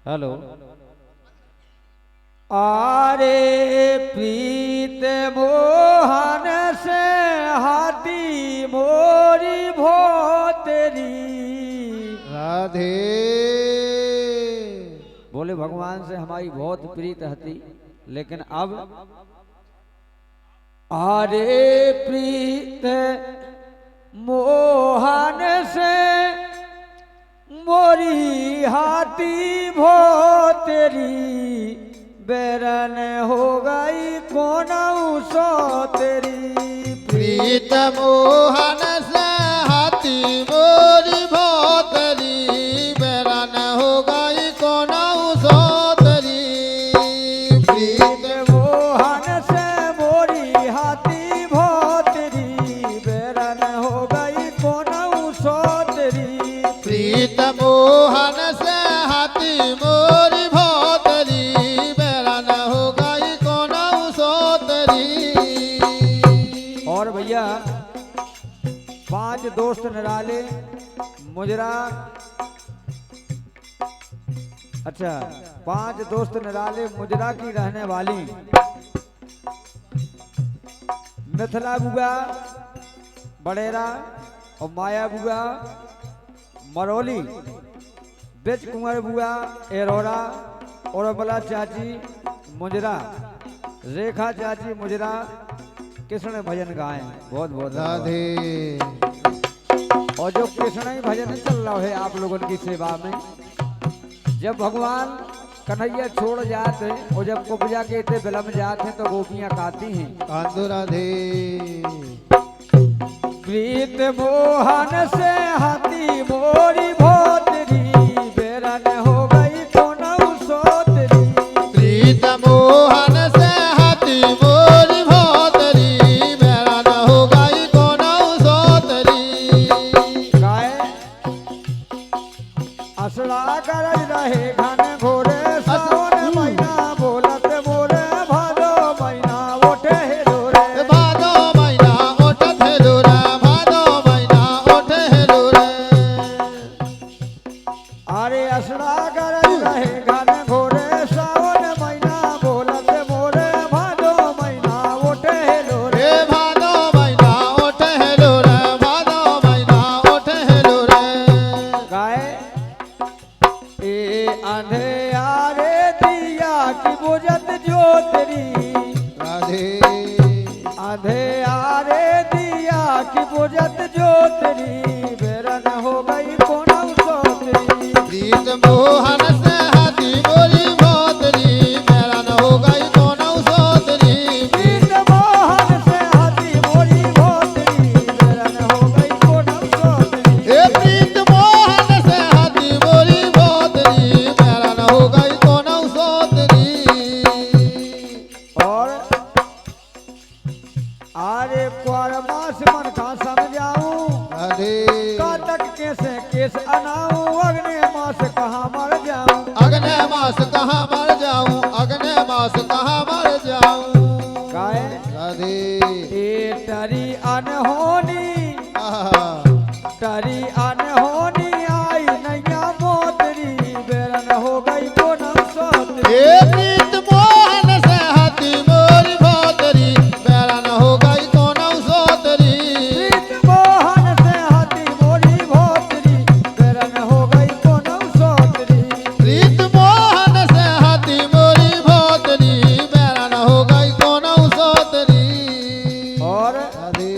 Hello. आरे प्रीत मोहन से हाथी मोरी भो तेरी राधे। बोले भगवान से हमारी बहुत प्रीत हती, लेकिन अब आरे प्रीत मोहन से मोरी हाथी भो तेरी बेरन हो गई कौन सो तेरी प्रीत मोहन से हाथी मोरी भोतरी बेरन हो गई कौन सो तेरी। प्रीत मोहन से मोरी हाथी भो तेरी बेरन हो गई कौन सो तेरी। प्रीत मोहन से हाथी मोरी भोतरी बेरन हो गई कौन सो तेरी। और भैया 5 दोस्त निराले मुजरा, अच्छा 5 दोस्त निराले मुजरा की रहने वाली मिथिला बुआ बड़ेरा और माया बुआ मरौली, बिच कुंवर बुआ एरोरा और बला चाची मुजरा, रेखा चाची मुजरा कृष्ण भजन गाएं। बहुत बहुत राधे। और जो कृष्ण ही भजन चल रहा है आप लोगों की सेवा में, जब भगवान कन्हैया छोड़ जाते और जब कुब्जा के इतने विलम्ब जाते तो गोपियां गाती हैं कांदो राधे। प्रीत मोहन से हाथी मोरी भोतरी बेरन हो गई कौन सो तेरी। प्रीत मोहन से हाथी मोरी भोतरी बेरन हो गई कौन सो तेरी। गाय असला गरज रहे घन घोरे सावन महीना बोलत मोरे भादो महीना ओठे हे डोरे। भादो महीना ओठत है डोरा भादो महीना ओठे है डोरा। अरे असला गरज रहे घन घोरे सावन महीना बोलत मोरे भादो महीना ओठे हे डोरे। हे भादो महीना ओठे है डोरा भादो महीना ओठे है डोरा। गाय ए अंधेरे दिया की बुझत ज्योतरी राधे। अंधेरे दिया की बुझत ज्योतरी बेरन हो गई कौन सो तेरी। प्रीत मोहन से हाथी मोरी भोतरी बेरन हो गई कौन सो तेरी। प्रीत मोहन से हाथी मोरी भोतरी बेरन हो गई कौन सो तेरी। हे प्रीत मोहन से हाथी मोरी भोतरी बेरन हो गई कौन सो तेरी। और आरे क्वार मास मन का समझाऊं राधे। काटक कैसे केस अनाऊं अग्नि मास कहाँ मर जाऊं। अगने मास कहाँ मर जाऊं अगने मास कहाँ मर जाऊं। गाय राधे। ए टरी अनहोनी आहा। टरी अनहोनी आई नैया मोतरी बेरन हो गई कौन सो तेरी। हे प्रीत मोहन से हाथी मोरी भोतरी बेरन हो गई कौन सो तेरी। प्रीत मोहन से हाथी मोरी भोतरी बेरन हो गई कौन सो तेरी। प्रीत मोहन से हाथी मोरी भोतरी बेरन हो गई कौन सो तेरी। और राधे।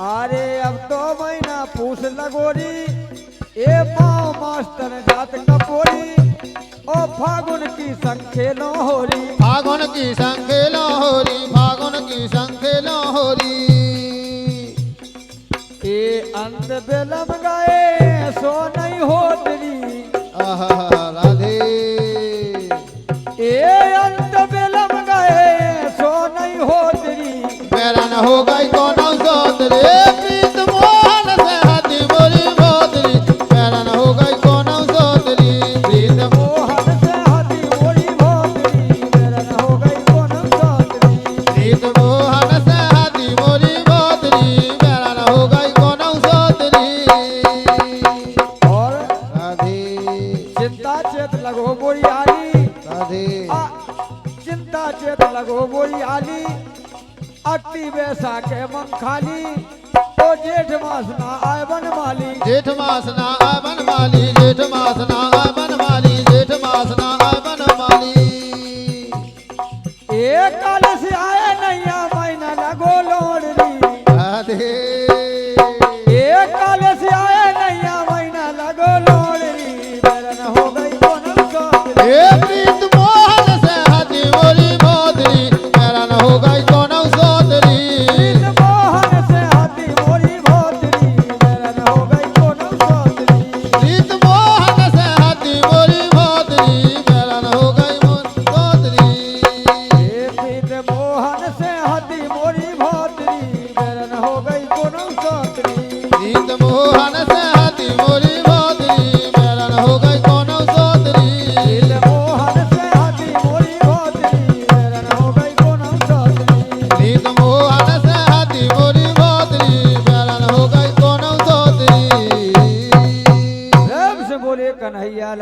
अरे अब तो महीना पूछ लगोरी ए पाँव मास्टर जात कपोरी ओ फागुन की संखेलो होरी। फागुन की संखेलो होरी फागुन की संखेलो होरी। ए अंत बेलम गए सो नहीं हो तेरी। आहा राधे। ए अंत बेलम गए सो नहीं हो तेरी। बेरन हो गई कौन सो तेरी। प्रीत मोहन से हाथी मोरी भोतरी बेरन हो गई कौन सो तेरी। प्रीत मोहन से हाथी मोरी भोतरी बेरन हो गई कौन सो तेरी। प्रीत मोहन से हाथी मोरी भोतरी बेरन हो गई कौन सो तेरी। और राधे। चिंता चेत लगो बोरी आली राधे चिंता चेत लगो बोरी आली अक्ति वैसा के मन खाली तो जेठ मास ना आए बन माली जेठ मास ना आए बन माली जेठ मास ना आए बन माली जेठ मास ना आए बन माली एक काल से आए नैया महीना लगो लोड़ी राधे एक काल से आए नैया महीना लगो लोड़ी बेरन हो गई कोनम सोतरी हे प्रीत मोहन से हाथी मोरी मोदरी मेरा न हो गई कोनो सोदरी प्रीत मोहन से हाथी मोरी भोतरी बेरन हो गई कोनम सोतरी प्रीत मोहन से हाथी मोरी मोदरी मेरा न हो गई सोदरी हे प्रीत मोहन से हाथी मोरी भोतरी बेरन हो गई कोनम सोतरी प्रीत मोहन से हाथी मोरी मोदरी मेरा न हो गई कोनो सोदरी प्रीत मोहन से हाथी मोरी भोतरी बेरन हो गई कोनम सोतरी प्रीत मोहन से हाथी मोरी मोदरी मेरा न हो गई कोनो सोदरी प्रेम से बोले कन्हैया